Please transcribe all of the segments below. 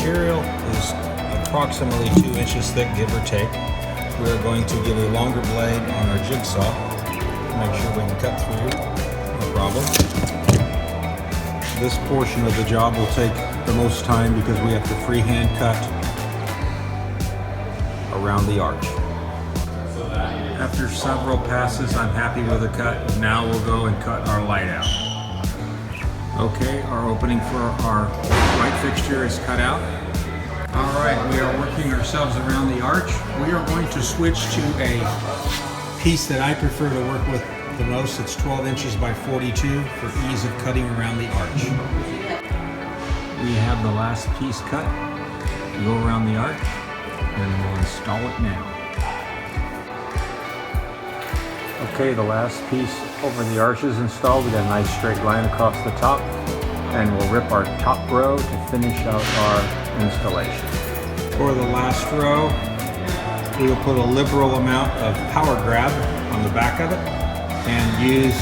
material is approximately 2 inches thick, give or take. We are going to get a longer blade on our jigsaw. Make sure we can cut through, no problem. This portion of the job will take the most time because we have to freehand cut around the arch. After several passes, I'm happy with the cut. Now we'll go and cut our light out. Okay, our opening for our light fixture is cut out. All right, we are working ourselves around the arch. We are going to switch to a piece that I prefer to work with the most. It's 12 inches by 42 for ease of cutting around the arch. We have the last piece cut. Go around the arch and we'll install it now. Okay, the last piece over the arch is installed. We got a nice straight line across the top, and we'll rip our top row to finish out our installation. For the last row, we will put a liberal amount of power grab on the back of it and use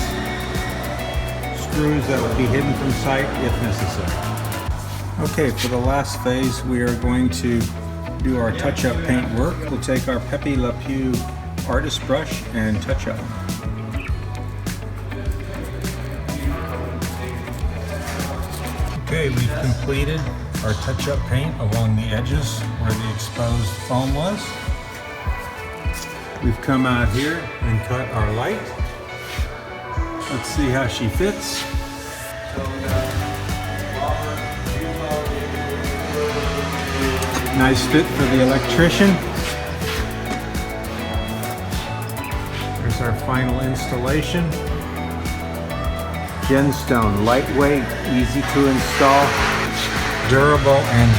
screws that will be hidden from sight if necessary. Okay, for the last phase, we are going to do our touch-up paint work. We'll take our Pepe Le Pew artist brush and touch up. Okay, we've completed our touch-up paint along the edges where the exposed foam was. We've come out here and cut our light. Let's see how she fits. Nice fit for the electrician. There's our final installation. GenStone, lightweight, easy to install, durable, and